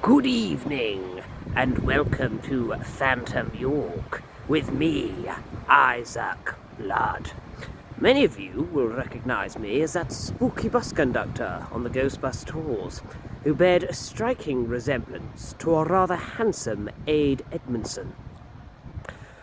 Good evening, and welcome to Phantom York with me, Isaac Blood. Many of you will recognize me as that spooky bus conductor on the Ghost Bus tours, who bared a striking resemblance to a rather handsome Ade Edmondson.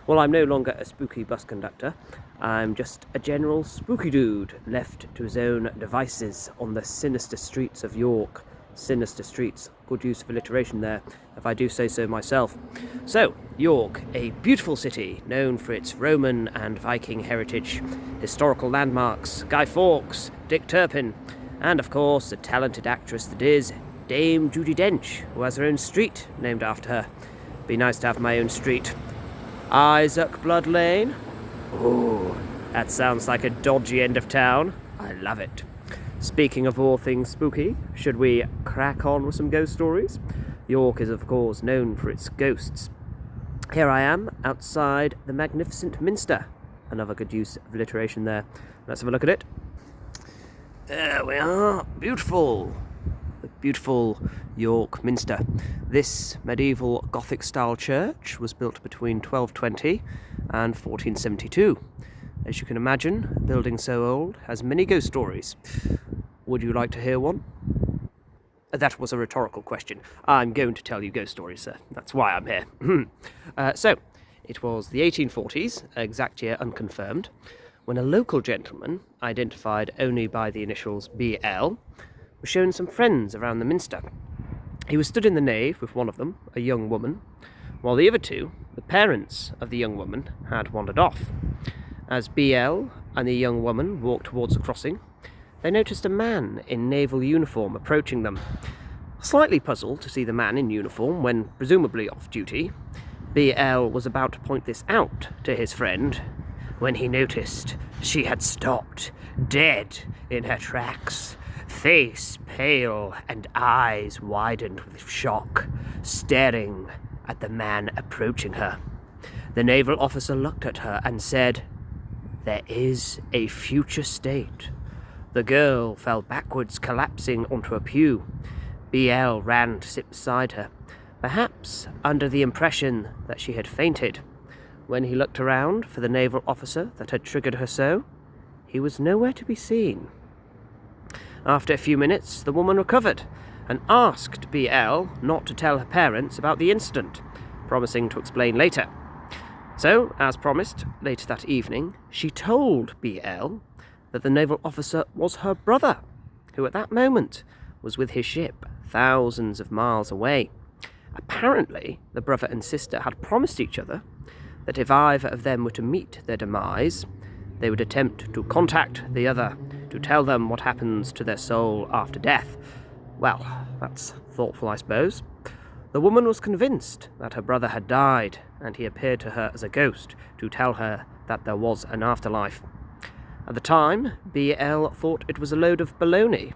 Well, I'm no longer a spooky bus conductor. I'm just a general spooky dude left to his own devices on the sinister streets of York. Sinister streets, good use of alliteration there, if I do say so myself. So, York, a beautiful city known for its Roman and Viking heritage, historical landmarks, Guy Fawkes, Dick Turpin, and of course the talented actress that is Dame Judi Dench, who has her own street named after her. Be nice to have my own street. Isaac Blood Lane? Ooh, that sounds like a dodgy end of town. I love it. Speaking of all things spooky, should we crack on with some ghost stories? York is of course known for its ghosts. Here I am, outside the magnificent Minster. Another good use of alliteration there. Let's have a look at it. There we are, beautiful. The beautiful York Minster. This medieval Gothic-style church was built between 1220 and 1472. As you can imagine, a building so old has many ghost stories. Would you like to hear one? That was a rhetorical question. I'm going to tell you ghost stories, sir. That's why I'm here. So, it was the 1840s, exact year unconfirmed, when a local gentleman, identified only by the initials BL, was shown some friends around the Minster. He was stood in the nave with one of them, a young woman, while the other two, the parents of the young woman, had wandered off. As BL and the young woman walked towards the crossing, they noticed a man in naval uniform approaching them. Slightly puzzled to see the man in uniform when presumably off duty, BL was about to point this out to his friend when he noticed she had stopped, dead in her tracks, face pale and eyes widened with shock, staring at the man approaching her. The naval officer looked at her and said, "There is a future state." The girl fell backwards, collapsing onto a pew. BL ran to sit beside her, perhaps under the impression that she had fainted. When he looked around for the naval officer that had triggered her so, he was nowhere to be seen. After a few minutes, the woman recovered and asked BL not to tell her parents about the incident, promising to explain later. So, as promised, later that evening, she told BL that the naval officer was her brother, who at that moment was with his ship thousands of miles away. Apparently, the brother and sister had promised each other that if either of them were to meet their demise, they would attempt to contact the other to tell them what happens to their soul after death. Well, that's thoughtful, I suppose. The woman was convinced that her brother had died, and he appeared to her as a ghost to tell her that there was an afterlife. At the time, BL thought it was a load of baloney,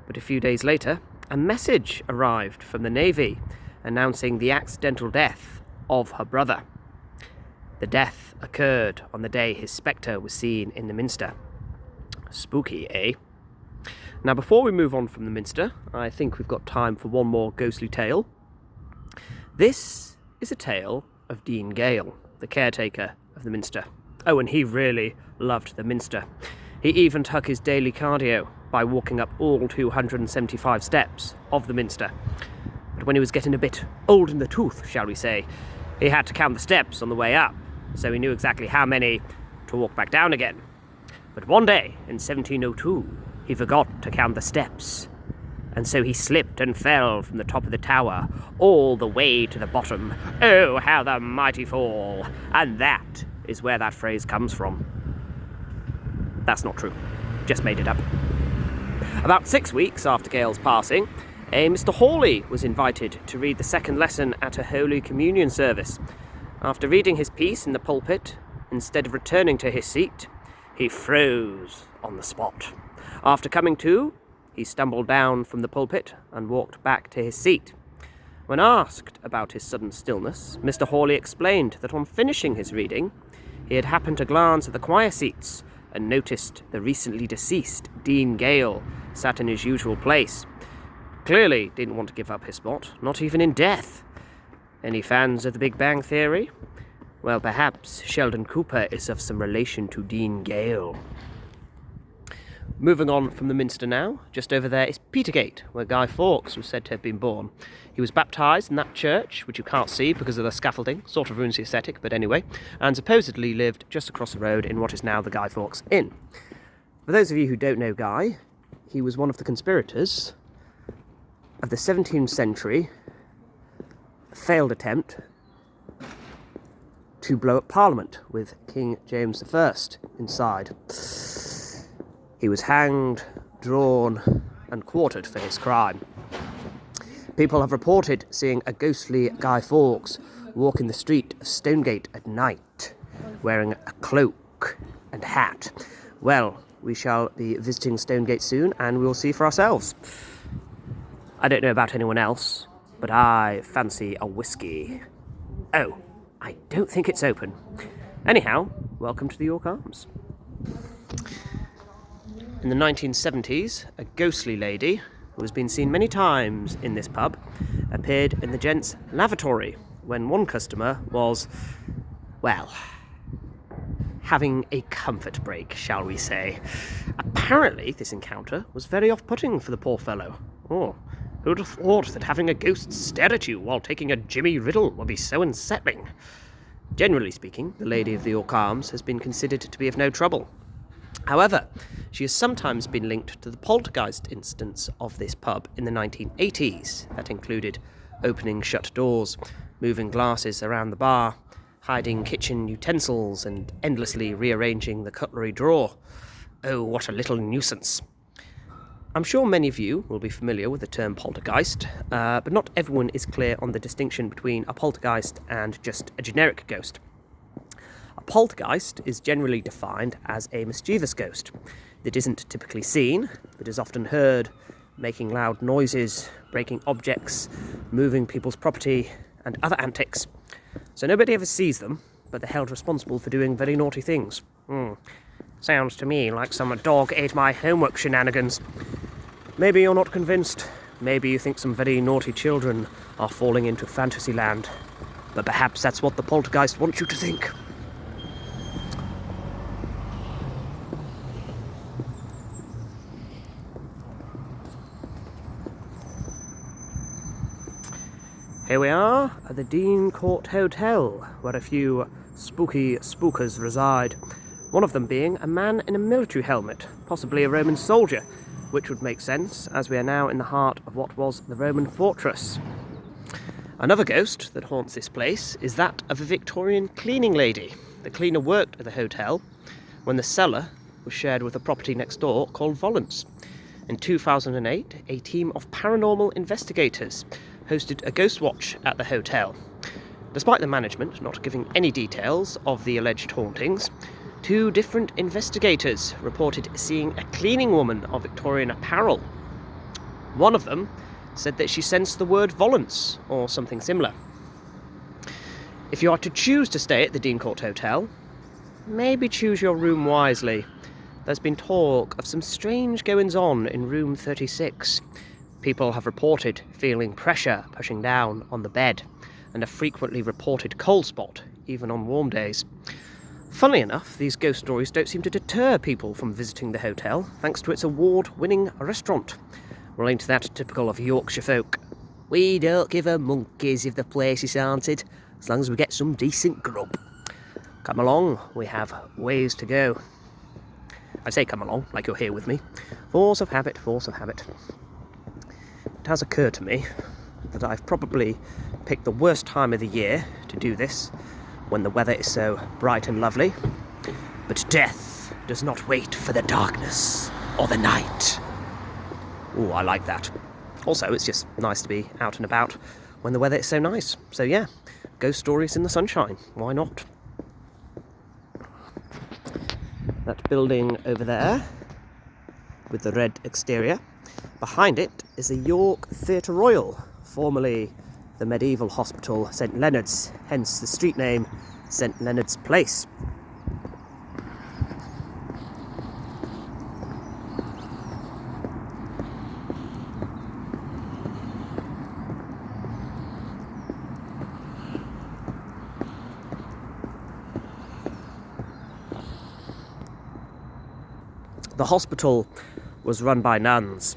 but a few days later, a message arrived from the Navy announcing the accidental death of her brother. The death occurred on the day his spectre was seen in the Minster. Spooky, eh? Now, before we move on from the Minster, I think we've got time for one more ghostly tale. This is a tale of Dean Gale, the caretaker of the Minster. Oh, and he really loved the Minster. He even took his daily cardio by walking up all 275 steps of the Minster. But when he was getting a bit old in the tooth, shall we say, he had to count the steps on the way up, so he knew exactly how many to walk back down again. But one day, in 1702, he forgot to count the steps, and so he slipped and fell from the top of the tower all the way to the bottom. Oh, how the mighty fall! And that is where that phrase comes from. That's not true. Just made it up. About 6 weeks after Gale's passing, a Mr. Hawley was invited to read the second lesson at a Holy Communion service. After reading his piece in the pulpit, instead of returning to his seat, he froze on the spot. After coming to, he stumbled down from the pulpit and walked back to his seat. When asked about his sudden stillness, Mr. Hawley explained that on finishing his reading, he had happened to glance at the choir seats and noticed the recently deceased Dean Gale sat in his usual place. clearly didn't want to give up his spot, not even in death. Any fans of The Big Bang Theory? Well, perhaps Sheldon Cooper is of some relation to Dean Gale. Moving on from the Minster now, just over there is Petergate, where Guy Fawkes was said to have been born. He was baptised in that church, which you can't see because of the scaffolding, sort of ruins the aesthetic, but anyway, and supposedly lived just across the road in what is now the Guy Fawkes Inn. For those of you who don't know Guy, he was one of the conspirators of the 17th century failed attempt to blow up Parliament with King James I inside. He was hanged, drawn, and quartered for his crime. People have reported seeing a ghostly Guy Fawkes walk in the street of Stonegate at night, wearing a cloak and hat. Well, we shall be visiting Stonegate soon, and we'll see for ourselves. I don't know about anyone else, but I fancy a whiskey. Oh, I don't think it's open. Anyhow, welcome to the York Arms. In the 1970s, a ghostly lady, who has been seen many times in this pub, appeared in the gents' lavatory when one customer was, well, having a comfort break, shall we say. Apparently, this encounter was very off-putting for the poor fellow. Oh, who would have thought that having a ghost stare at you while taking a Jimmy Riddle would be so unsettling? Generally speaking, the Lady of the York Arms has been considered to be of no trouble. However, she has sometimes been linked to the poltergeist instance of this pub in the 1980s that included opening shut doors, moving glasses around the bar, hiding kitchen utensils and endlessly rearranging the cutlery drawer. Oh, what a little nuisance. I'm sure many of you will be familiar with the term poltergeist, but not everyone is clear on the distinction between a poltergeist and just a generic ghost. A poltergeist is generally defined as a mischievous ghost that isn't typically seen, but is often heard making loud noises, breaking objects, moving people's property, and other antics. So nobody ever sees them, but they're held responsible for doing very naughty things. Sounds to me like some dog ate my homework shenanigans. Maybe you're not convinced. Maybe you think some very naughty children are falling into Fantasyland. But perhaps that's what the poltergeist wants you to think. Here we are at the Dean Court Hotel, where a few spooky spookers reside. One of them being a man in a military helmet, possibly a Roman soldier, which would make sense as we are now in the heart of what was the Roman fortress. Another ghost that haunts this place is that of a Victorian cleaning lady. The cleaner worked at the hotel when the cellar was shared with a property next door called Volance. In 2008, a team of paranormal investigators hosted a ghost watch at the hotel. Despite the management not giving any details of the alleged hauntings, 2 different investigators reported seeing a cleaning woman of Victorian apparel. One of them said that she sensed the word Volance, or something similar. If you are to choose to stay at the Dean Court Hotel, maybe choose your room wisely. There's been talk of some strange goings-on in room 36. People have reported feeling pressure pushing down on the bed, and a frequently reported cold spot, even on warm days. Funnily enough, these ghost stories don't seem to deter people from visiting the hotel, thanks to its award-winning restaurant. Well, ain't that typical of Yorkshire folk? We don't give a monkeys if the place is haunted, as long as we get some decent grub. Come along, we have ways to go. I say come along, like you're here with me. Force of habit, force of habit. It has occurred to me that I've probably picked the worst time of the year to do this, when the weather is so bright and lovely. But death does not wait for the darkness or the night. Ooh, I like that. Also, it's just nice to be out and about when the weather is so nice. So yeah, ghost stories in the sunshine. Why not? That building over there, with the red exterior, behind it is the York Theatre Royal, formerly the medieval hospital St Leonard's, hence the street name St Leonard's Place. The hospital was run by nuns.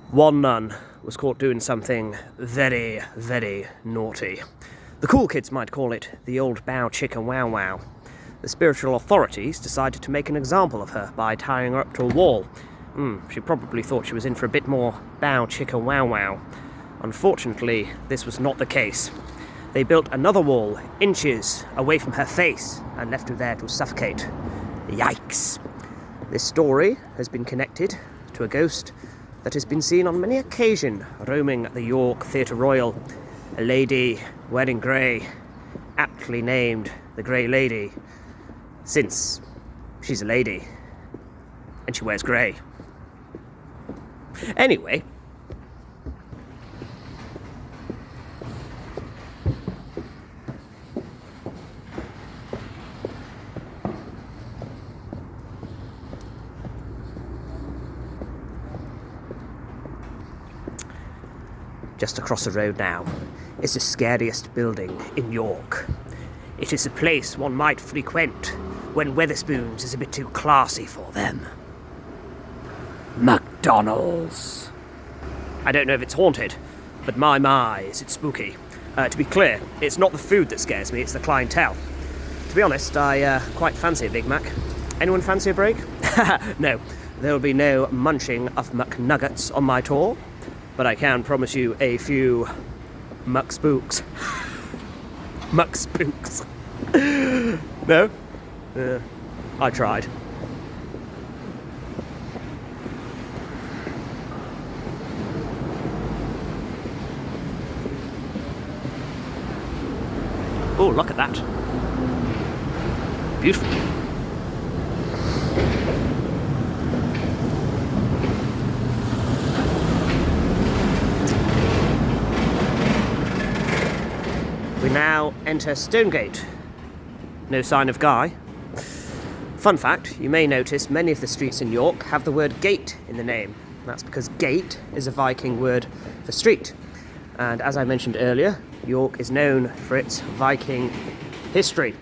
One nun was caught doing something very, very naughty. The cool kids might call it the old bow chicka wow wow. The spiritual authorities decided to make an example of her by tying her up to a wall. She probably thought she was in for a bit more bow chicka wow wow. Unfortunately, this was not the case. They built another wall inches away from her face and left her there to suffocate. Yikes! This story has been connected to a ghost that has been seen on many occasions roaming the York Theatre Royal. A lady wearing grey, aptly named the Grey Lady, since she's a lady and she wears grey. Anyway, just across the road now is the scariest building in York. It is a place one might frequent when Wetherspoons is a bit too classy for them. McDonald's. I don't know if it's haunted, but my, is it spooky. To be clear, it's not the food that scares me, it's the clientele. To be honest, I quite fancy a Big Mac. Anyone fancy a break? No, there will be no munching of McNuggets on my tour, but I can promise you a few McSpooks. McSpooks. No? I tried. Oh, look at that. Beautiful. We now enter Stonegate. No sign of Guy. Fun fact, you may notice many of the streets in York have the word gate in the name. That's because gate is a Viking word for street. And as I mentioned earlier, York is known for its Viking history.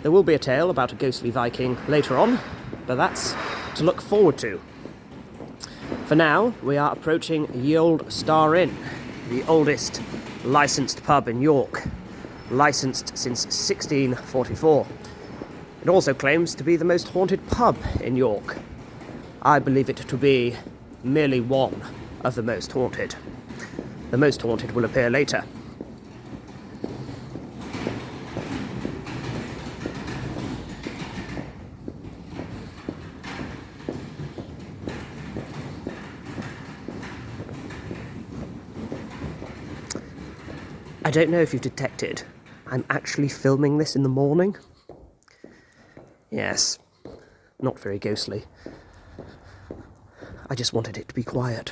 There will be a tale about a ghostly Viking later on, but that's to look forward to. For now, we are approaching Ye Olde Star Inn, the oldest licensed pub in York, licensed since 1644. It also claims to be the most haunted pub in York. I believe it to be merely one of the most haunted. The most haunted will appear later. I don't know if you've detected, I'm actually filming this in the morning. Yes, not very ghostly. I just wanted it to be quiet.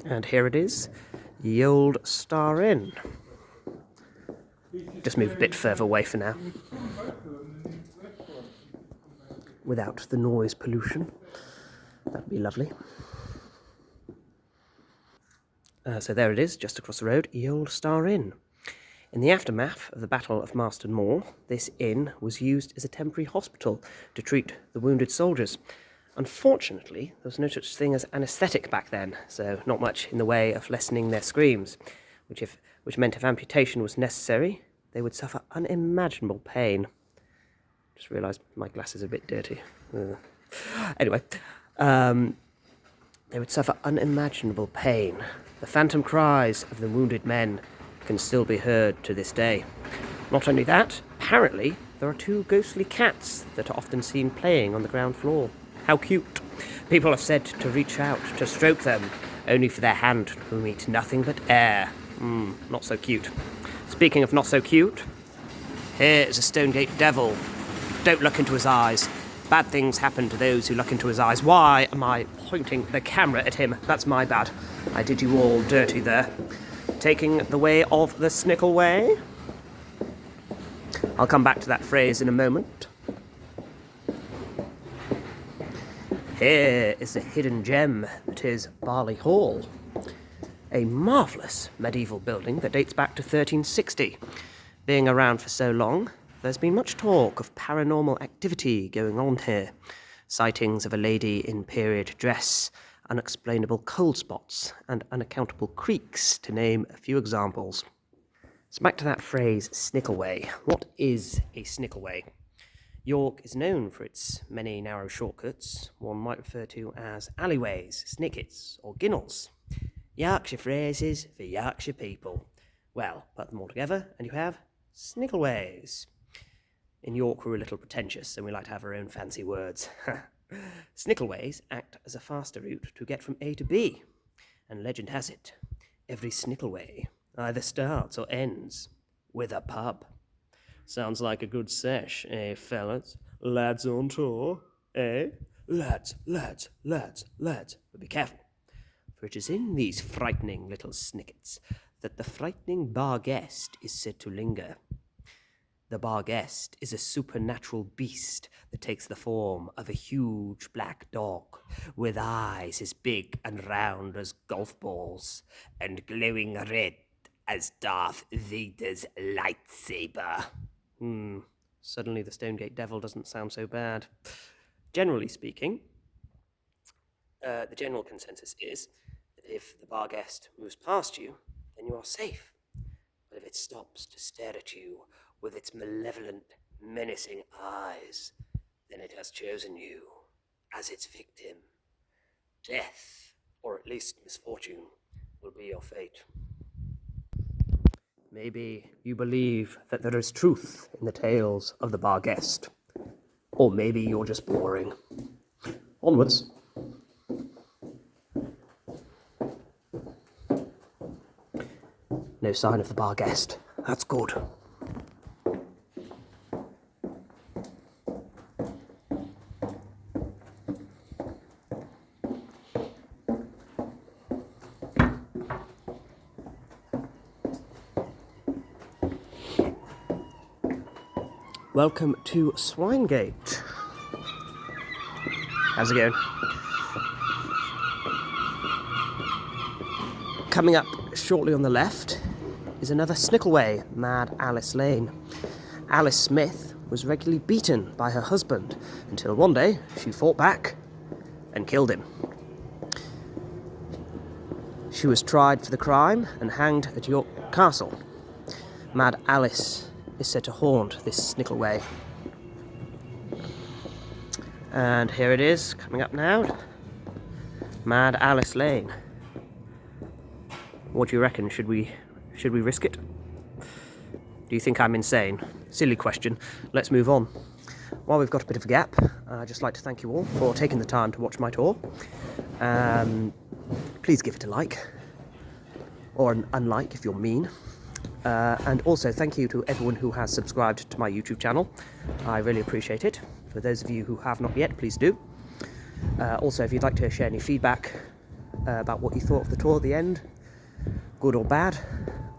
And here it is, Ye Olde Star Inn. Just move a bit further away for now, without the noise pollution. That'd be lovely. So there it is, just across the road, Ye Olde Star Inn. In the aftermath of the Battle of Marston Moor, this inn was used as a temporary hospital to treat the wounded soldiers. Unfortunately, there was no such thing as anaesthetic back then, so not much in the way of lessening their screams, which meant if amputation was necessary, they would suffer unimaginable pain. Just realised my glasses are a bit dirty. Anyway, they would suffer unimaginable pain. The phantom cries of the wounded men can still be heard to this day. Not only that, apparently there are two ghostly cats that are often seen playing on the ground floor. How cute. People have said to reach out to stroke them, only for their hand to meet nothing but air. Not so cute. Speaking of not so cute, here is a Stonegate devil. Don't look into his eyes. Bad things happen to those who look into his eyes. Why am I pointing the camera at him? That's my bad. I did you all dirty there. Taking the way of the Snickle Way. I'll come back to that phrase in a moment. Here is the hidden gem that is Barley Hall, a marvellous medieval building that dates back to 1360. Being around for so long, there's been much talk of paranormal activity going on here. Sightings of a lady in period dress, unexplainable cold spots, and unaccountable creaks, to name a few examples. So back to that phrase, snickleway. What is a snickleway? York is known for its many narrow shortcuts, one might refer to as alleyways, snickets, or ginnels. Yorkshire phrases for Yorkshire people. Well, put them all together, and you have snicklways. In York, we're a little pretentious, and we like to have our own fancy words. Snicklways act as a faster route to get from A to B, and legend has it, every snickleway either starts or ends with a pub. Sounds like a good sesh, eh, fellas? Lads on tour, eh? Lads. But be careful, for it is in these frightening little snickets that the frightening bar guest is said to linger. The bar guest is a supernatural beast that takes the form of a huge black dog with eyes as big and round as golf balls and glowing red as Darth Vader's lightsaber. Suddenly the Stonegate Devil doesn't sound so bad. Generally speaking, the general consensus is that if the bar guest moves past you, then you are safe. But if it stops to stare at you with its malevolent, menacing eyes, then it has chosen you as its victim. Death, or at least misfortune, will be your fate. Maybe you believe that there is truth in the tales of the bar guest. Or maybe you're just boring. Onwards. No sign of the bar guest. That's good. Welcome to Swinegate. How's it going? Coming up shortly on the left is another snickleway, Mad Alice Lane. Alice Smith was regularly beaten by her husband until one day she fought back and killed him. She was tried for the crime and hanged at York Castle. Mad Alice is said to haunt this snickleway. And here it is, coming up now. Mad Alice Lane. What do you reckon? Should we risk it? Do you think I'm insane? Silly question. Let's move on. While we've got a bit of a gap, I'd just like to thank you all for taking the time to watch my tour. Please give it a like, or an unlike if you're mean. And also thank you to everyone who has subscribed to my YouTube channel. I really appreciate it. For those of you who have not yet, please do. Also, if you'd like to share any feedback about what you thought of the tour at the end, good or bad,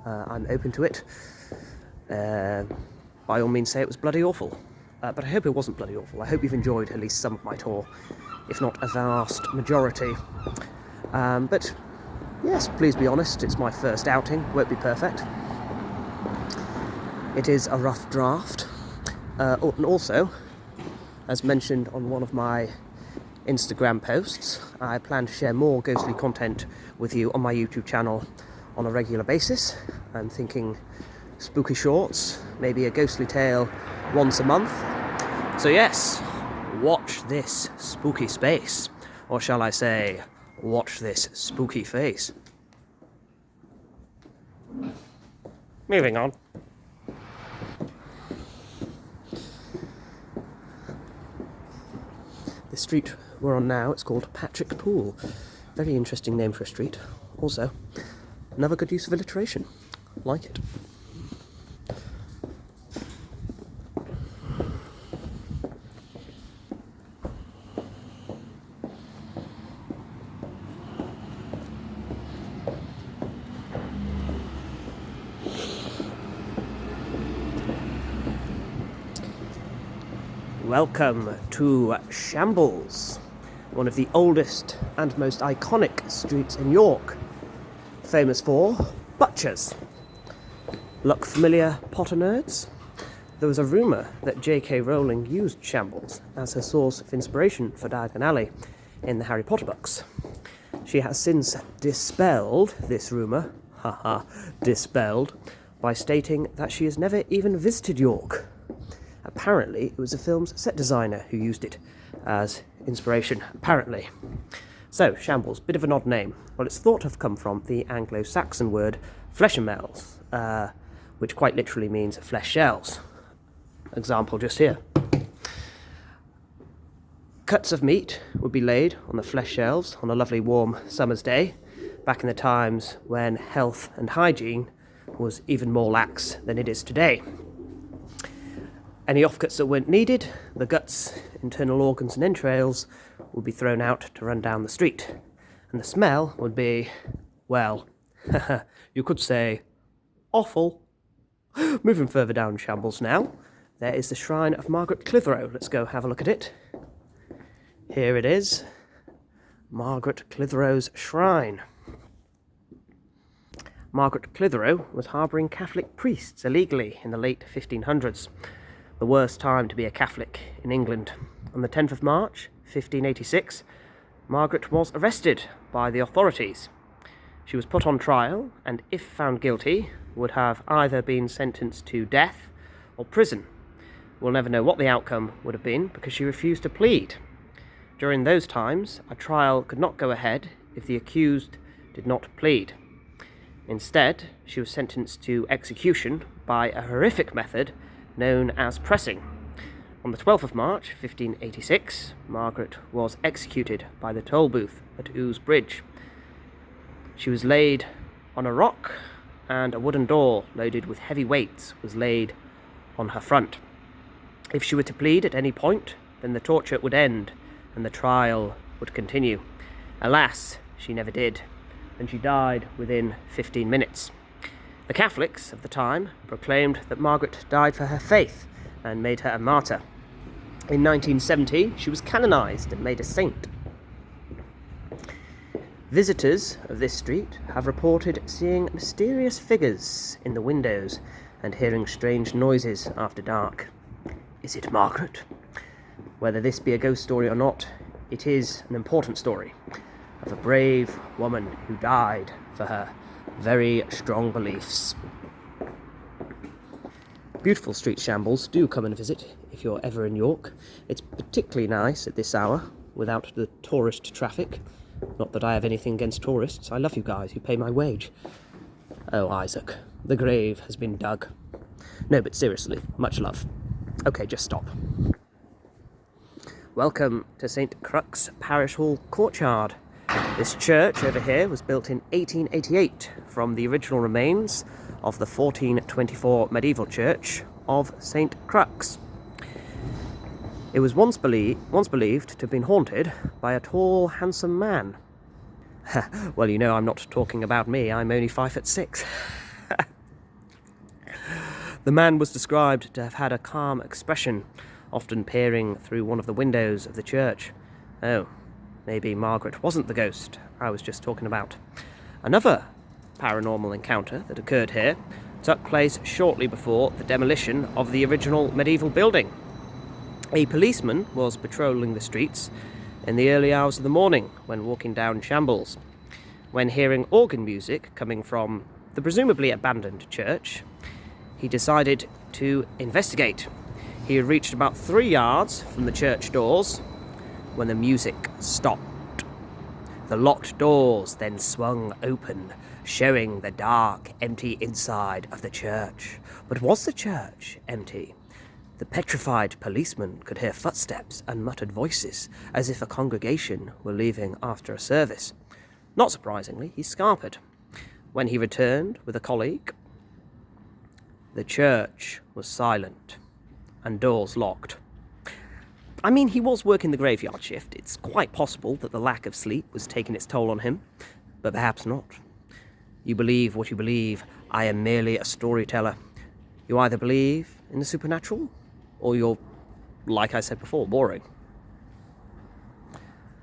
I'm open to it. By all means say it was bloody awful. But I hope it wasn't bloody awful. I hope you've enjoyed at least some of my tour, if not a vast majority. But yes, please be honest, it's my first outing, won't be perfect. It is a rough draft. And also, as mentioned on one of my Instagram posts, I plan to share more ghostly content with you on my YouTube channel on a regular basis. I'm thinking spooky shorts, maybe a ghostly tale once a month. So yes, watch this spooky space. Or shall I say, watch this spooky face. Moving on. The street we're on now, it's called Patrick Pool. Very interesting name for a street. Also, another good use of alliteration. Like it. Welcome to Shambles, one of the oldest and most iconic streets in York, famous for butchers. Look familiar, Potter nerds? There was a rumour that J.K. Rowling used Shambles as her source of inspiration for Diagon Alley in the Harry Potter books. She has since dispelled this rumour, dispelled, by stating that she has never even visited York. Apparently, it was the film's set designer who used it as inspiration, apparently. So, Shambles, bit of an odd name. Well, it's thought to have come from the Anglo-Saxon word fleshamels, which quite literally means flesh shells. Example just here. Cuts of meat would be laid on the flesh shelves on a lovely warm summer's day, back in the times when health and hygiene was even more lax than it is today. Any offcuts that weren't needed, the guts, internal organs and entrails, would be thrown out to run down the street. And the smell would be, well, you could say, awful. Moving further down Shambles now, there is the shrine of Margaret Clitheroe. Let's go have a look at it. Here it is, Margaret Clitheroe's shrine. Margaret Clitheroe was harbouring Catholic priests illegally in the late 1500s, the worst time to be a Catholic in England. On the 10th of March, 1586, Margaret was arrested by the authorities. She was put on trial, and if found guilty, would have either been sentenced to death or prison. We'll never know what the outcome would have been because she refused to plead. During those times, a trial could not go ahead if the accused did not plead. Instead, she was sentenced to execution by a horrific method known as pressing. On the 12th of March, 1586, Margaret was executed by the toll booth at Ouse Bridge. She was laid on a rock, and a wooden door loaded with heavy weights was laid on her front. If she were to plead at any point, then the torture would end and the trial would continue. Alas, she never did, and she died within 15 minutes. The Catholics of the time proclaimed that Margaret died for her faith and made her a martyr. In 1970, she was canonised and made a saint. Visitors of this street have reported seeing mysterious figures in the windows and hearing strange noises after dark. Is it Margaret? Whether this be a ghost story or not, it is an important story of a brave woman who died for her very strong beliefs. Beautiful street Shambles, do come and visit if you're ever in York. It's particularly nice at this hour without the tourist traffic. Not that I have anything against tourists, I love you guys, you pay my wage. Oh, Isaac, the grave has been dug. No, but seriously, much love. Okay, just stop. Welcome to St. Crux Parish Hall Courtyard. This church over here was built in 1888 from the original remains of the 1424 medieval church of St. Crux. It was once believed to have been haunted by a tall, handsome man. Well, you know I'm not talking about me, I'm only 5'6". The man was described to have had a calm expression, often peering through one of the windows of the church. Oh, maybe Margaret wasn't the ghost I was just talking about. Another paranormal encounter that occurred here took place shortly before the demolition of the original medieval building. A policeman was patrolling the streets in the early hours of the morning when walking down Shambles. When hearing organ music coming from the presumably abandoned church, he decided to investigate. He had reached about 3 yards from the church doors when the music stopped. The locked doors then swung open, showing the dark, empty inside of the church. But was the church empty? The petrified policeman could hear footsteps and muttered voices, as if a congregation were leaving after a service. Not surprisingly, he scarpered. When he returned with a colleague, the church was silent and doors locked. I mean, he was working the graveyard shift. It's quite possible that the lack of sleep was taking its toll on him, but perhaps not. You believe what you believe. I am merely a storyteller. You either believe in the supernatural, or you're, like I said before, boring.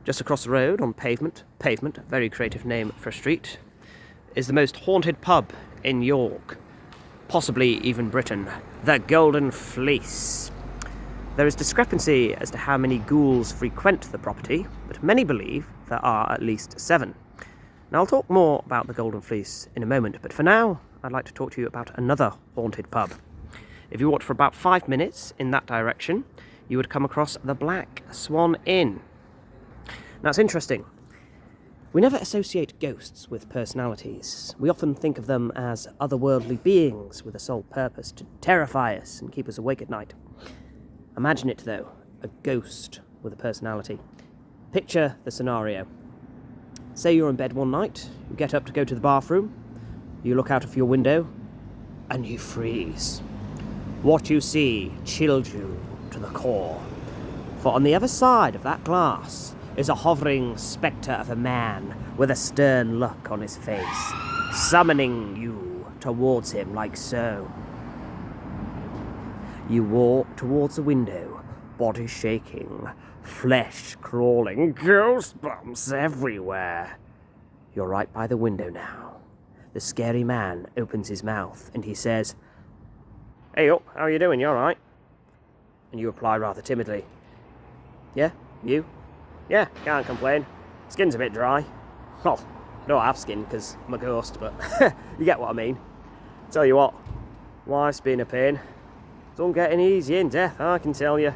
Just across the road on Pavement, very creative name for a street, is the most haunted pub in York. possibly even Britain, the Golden Fleece. There is discrepancy as to how many ghouls frequent the property, but many believe there are at least 7. Now, I'll talk more about the Golden Fleece in a moment, but for now, I'd like to talk to you about another haunted pub. If you walked for about 5 minutes in that direction, you would come across the Black Swan Inn. Now, it's interesting. We never associate ghosts with personalities. We often think of them as otherworldly beings with a sole purpose to terrify us and keep us awake at night. Imagine it, though, a ghost with a personality. Picture the scenario. Say you're in bed one night, you get up to go to the bathroom, you look out of your window, and you freeze. What you see chills you to the core. For on the other side of that glass is a hovering spectre of a man with a stern look on his face, summoning you towards him like so. You walk towards the window, body shaking, flesh crawling, goosebumps everywhere. You're right by the window now. The scary man opens his mouth and he says, "Hey up, how are you doing? You alright?" And you reply rather timidly, "Yeah, you? Yeah, can't complain. Skin's a bit dry. Well, I don't have skin because I'm a ghost, but you get what I mean. Tell you what, life's been a pain. Don't get any easier in death, I can tell you.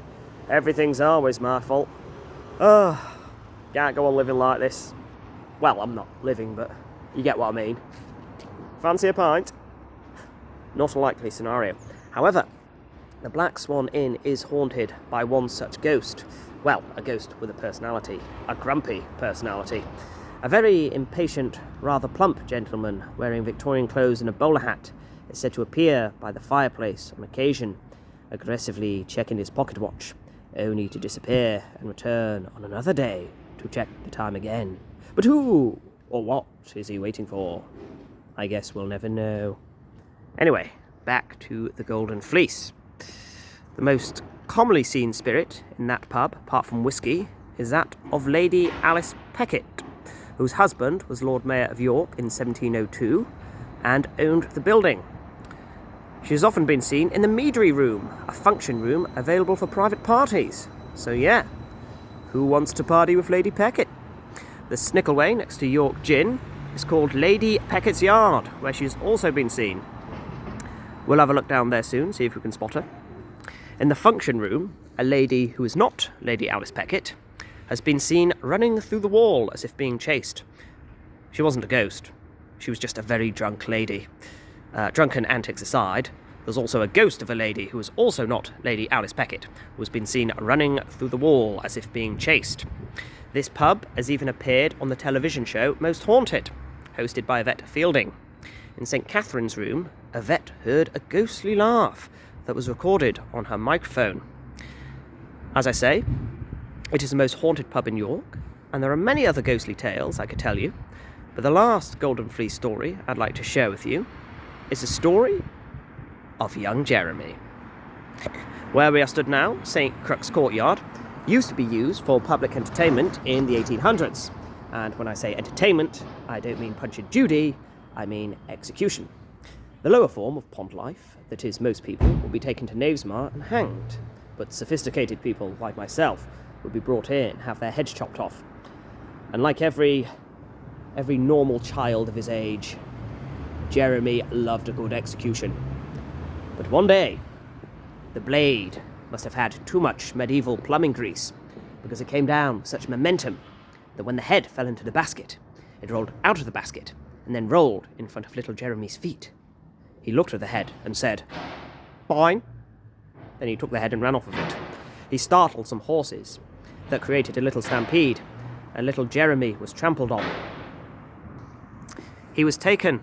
Everything's always my fault. Oh, can't go on living like this. Well, I'm not living, but you get what I mean. Fancy a pint?" Not a likely scenario. However, the Black Swan Inn is haunted by one such ghost. Well, a ghost with a personality. A grumpy personality. A very impatient, rather plump gentleman wearing Victorian clothes and a bowler hat is said to appear by the fireplace on occasion, aggressively checking his pocket watch, only to disappear and return on another day to check the time again. But who or what is he waiting for? I guess we'll never know. Anyway, back to the Golden Fleece. The most commonly seen spirit in that pub, apart from whiskey, is that of Lady Alice Peckett, whose husband was Lord Mayor of York in 1702 and owned the building. She has often been seen in the Meadery Room, a function room available for private parties. So yeah, who wants to party with Lady Peckett? The Snickleway next to York Gin is called Lady Peckett's Yard, where she's also been seen. We'll have a look down there soon, see if we can spot her. In the function room, a lady who is not Lady Alice Peckett has been seen running through the wall as if being chased. She wasn't a ghost. She was just a very drunk lady. Drunken antics aside, there's also a ghost of a lady who is also not Lady Alice Peckett, who has been seen running through the wall as if being chased. This pub has even appeared on the television show Most Haunted, hosted by Yvette Fielding. In St. Catherine's room, Yvette heard a ghostly laugh that was recorded on her microphone. As I say, it is the most haunted pub in York, and there are many other ghostly tales I could tell you, but the last Golden Fleece story I'd like to share with you is the story of young Jeremy. Where we are stood now, St. Crux Courtyard, used to be used for public entertainment in the 1800s. And when I say entertainment, I don't mean Punch and Judy, I mean execution. The lower form of pond life, that is, most people, would be taken to Knavesmire and hanged, but sophisticated people like myself would be brought in, have their heads chopped off. And like every normal child of his age, Jeremy loved a good execution. But one day, the blade must have had too much medieval plumbing grease, because it came down with such momentum that when the head fell into the basket, it rolled out of the basket and then rolled in front of little Jeremy's feet. He looked at the head and said, "Fine." Then he took the head and ran off with it. He startled some horses that created a little stampede, and little Jeremy was trampled on. He was taken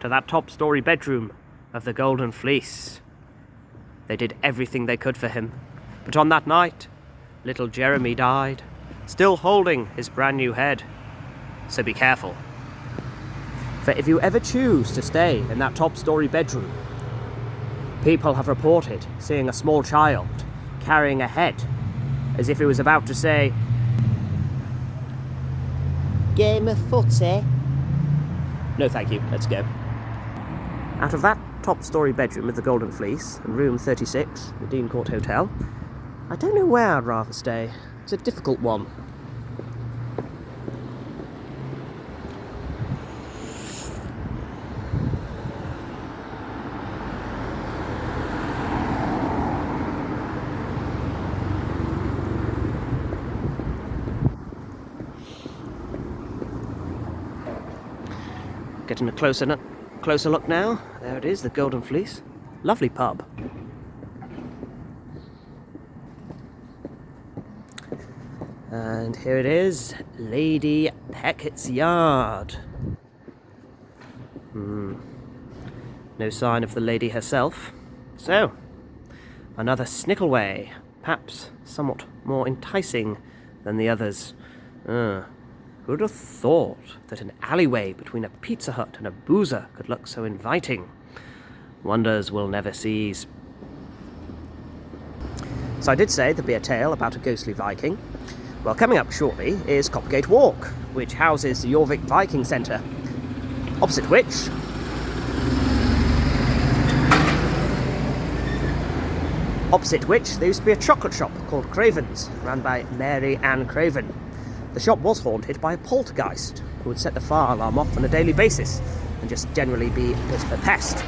to that top-story bedroom of the Golden Fleece. They did everything they could for him, but on that night, little Jeremy died, still holding his brand new head. So be careful. For if you ever choose to stay in that top-story bedroom, people have reported seeing a small child carrying a head as if it was about to say, "Game of footy?" No thank you, let's go. Out of that top story bedroom with the Golden Fleece and room 36, the Dean Court Hotel. I don't know where I'd rather stay. It's a difficult one. Getting a closer look now. There it is, the Golden Fleece. Lovely pub. And here it is, Lady Peckett's yard. No sign of the lady herself. So, another Snickleway, perhaps somewhat more enticing than the others. Who'd have thought that an alleyway between a Pizza Hut and a boozer could look so inviting? Wonders will never cease. So I did say there'd be a tale about a ghostly Viking. Well, coming up shortly is Coppergate Walk, which houses the Jorvik Viking Centre, opposite which there used to be a chocolate shop called Craven's, run by Mary Ann Craven. The shop was haunted by a poltergeist who would set the fire alarm off on a daily basis and just generally be a bit of a pest.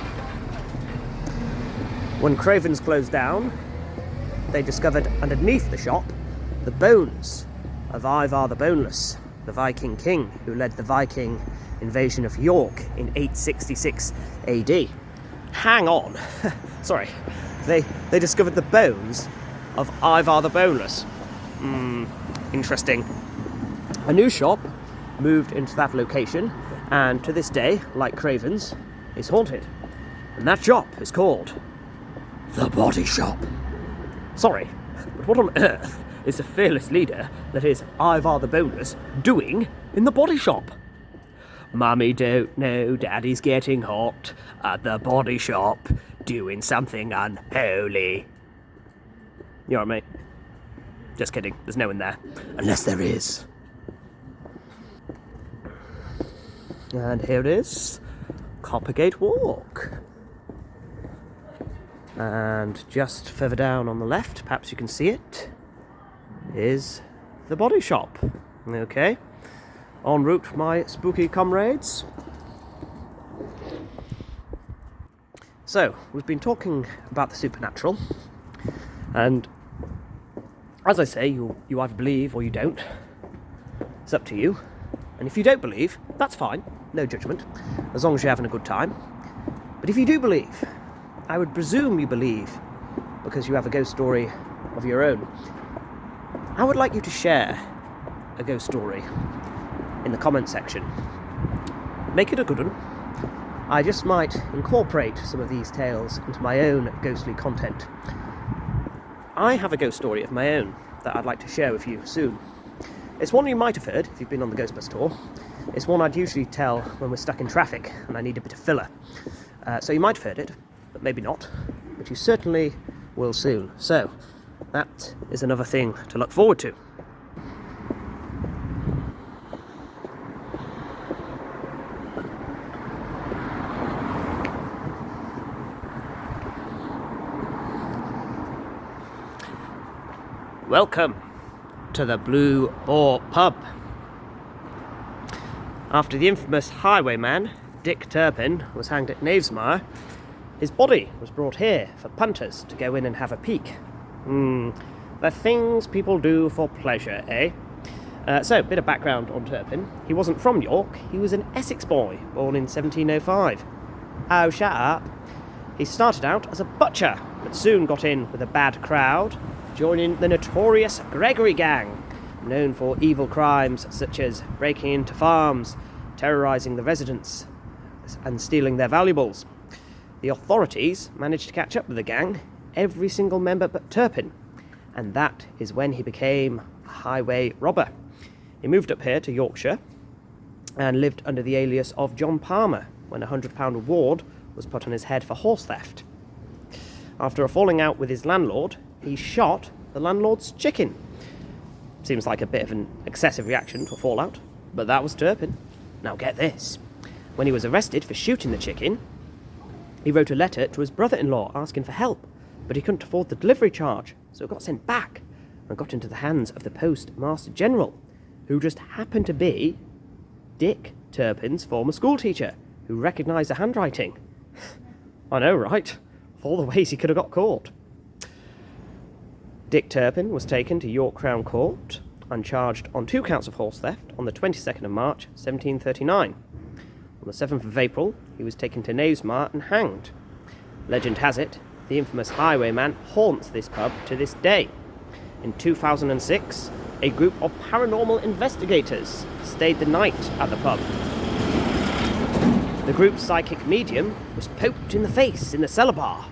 When Craven's closed down, they discovered underneath the shop the bones of Ivar the Boneless, the Viking king who led the Viking invasion of York in 866 AD. Hang on. Sorry. They discovered the bones of Ivar the Boneless. Interesting. A new shop moved into that location, and to this day, like Craven's, is haunted. And that shop is called The Body Shop. Sorry, but what on earth is the fearless leader that is Ivar the Boneless doing in the Body Shop? Mummy don't know, Daddy's getting hot at the Body Shop, doing something unholy. You alright, mate? Just kidding, there's no one there. Unless there is. And here it is, Coppergate Walk. And just further down on the left, perhaps you can see it, is the Body Shop. Okay, en route, my spooky comrades. So, we've been talking about the supernatural, and as I say, you either believe or you don't. It's up to you. And if you don't believe, that's fine, no judgment, as long as you're having a good time. But if you do believe, I would presume you believe because you have a ghost story of your own. I would like you to share a ghost story in the comment section. Make it a good one. I just might incorporate some of these tales into my own ghostly content. I have a ghost story of my own that I'd like to share with you soon. It's one you might have heard if you've been on the Ghostbus tour. It's one I'd usually tell when we're stuck in traffic and I need a bit of filler. So you might have heard it, but maybe not. But you certainly will soon. So that is another thing to look forward to. Welcome to the Blue Boar Pub. After the infamous highwayman Dick Turpin was hanged at Knavesmire, his body was brought here for punters to go in and have a peek. The things people do for pleasure, eh? So, a bit of background on Turpin. He wasn't from York, he was an Essex boy, born in 1705. Oh, shut up. He started out as a butcher, but soon got in with a bad crowd, joining the notorious Gregory Gang, known for evil crimes such as breaking into farms, terrorising the residents, and stealing their valuables. The authorities managed to catch up with the gang, every single member but Turpin, and that is when he became a highway robber. He moved up here to Yorkshire and lived under the alias of John Palmer when a £100 reward was put on his head for horse theft. After a falling out with his landlord, he shot the landlord's chicken. Seems like a bit of an excessive reaction to a fallout, but that was Turpin. Now get this. When he was arrested for shooting the chicken, He wrote a letter to his brother-in-law asking for help, but he couldn't afford the delivery charge, so it got sent back and got into the hands of the Postmaster General, who just happened to be Dick Turpin's former schoolteacher, who recognised the handwriting. I know, right? Of all the ways he could have got caught. Dick Turpin was taken to York Crown Court and charged on 2 counts of horse theft on the 22nd of March 1739. On the 7th of April, he was taken to Knavesmire and hanged. Legend has it, the infamous highwayman haunts this pub to this day. In 2006, a group of paranormal investigators stayed the night at the pub. The group's psychic medium was poked in the face in the cellar bar.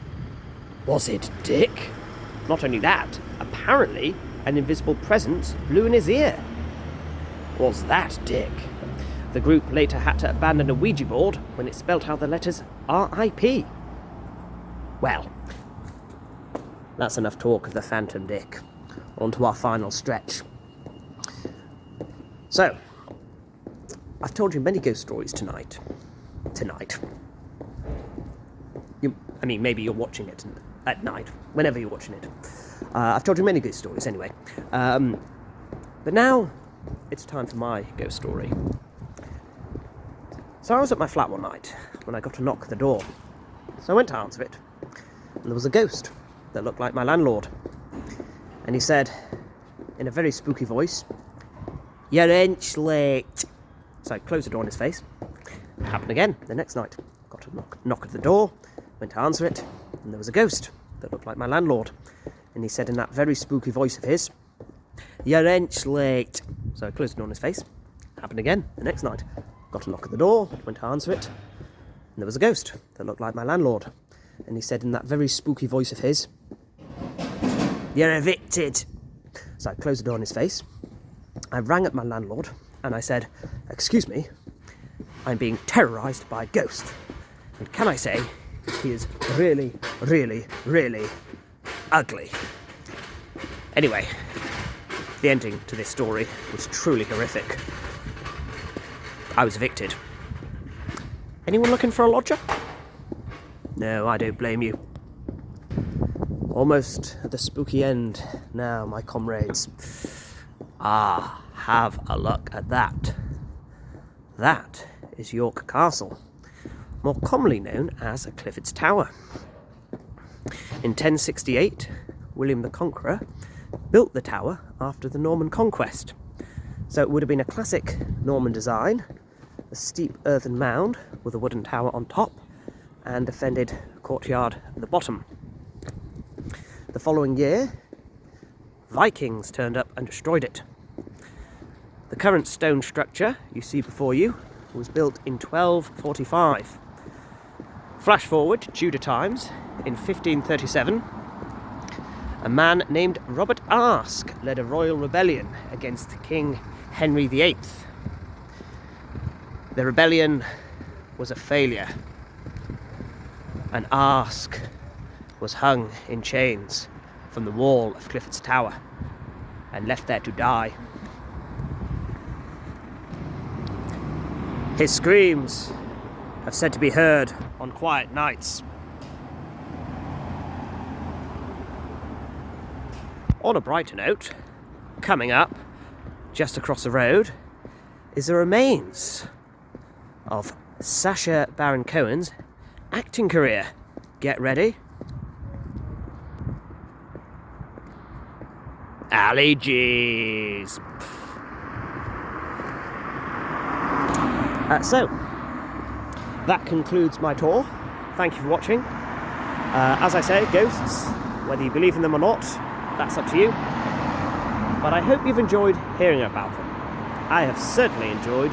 Was it Dick? Not only that, apparently an invisible presence blew in his ear. Was that Dick? The group later had to abandon a Ouija board when it spelt out the letters RIP. Well, that's enough talk of the Phantom Dick. On to our final stretch. So, I've told you many ghost stories tonight. Maybe you're watching it at night, whenever you're watching it. I've told you many ghost stories anyway. But now, it's time for my ghost story. So I was at my flat one night when I got a knock at the door. So I went to answer it, and there was a ghost that looked like my landlord. And he said, in a very spooky voice, "You're inch late." So I closed the door in his face. It happened again the next night. Got a knock at the door, went to answer it, and there was a ghost that looked like my landlord. And he said in that very spooky voice of his, "You're inch late." So I closed the door in his face. It happened again the next night. Got a knock at the door, went to answer it, and there was a ghost that looked like my landlord. And he said in that very spooky voice of his, "You're evicted." So I closed the door in his face. I rang at my landlord and I said, "Excuse me, I'm being terrorised by a ghost. And can I say, he is really, really, really ugly." Anyway, the ending to this story was truly horrific. I was evicted. Anyone looking for a lodger? No, I don't blame you. Almost at the spooky end now, my comrades. Have a look at that. That is York Castle, more commonly known as Clifford's Tower. In 1068, William the Conqueror built the tower after the Norman conquest. So it would have been a classic Norman design, a steep earthen mound with a wooden tower on top and defended courtyard at the bottom. The following year, Vikings turned up and destroyed it. The current stone structure you see before you was built in 1245. Flash forward to Tudor times, in 1537, a man named Robert Aske led a royal rebellion against King Henry VIII. The rebellion was a failure, and Aske was hung in chains from the wall of Clifford's Tower and left there to die. His screams have said to be heard on quiet nights. On a brighter note, coming up just across the road is the remains of Sacha Baron Cohen's acting career. Get ready. Ali G's. So, that concludes my tour. Thank you for watching. As I say, ghosts, whether you believe in them or not, that's up to you. But I hope you've enjoyed hearing about them. I have certainly enjoyed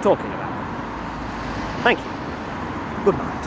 talking about them. Thank you. Good night.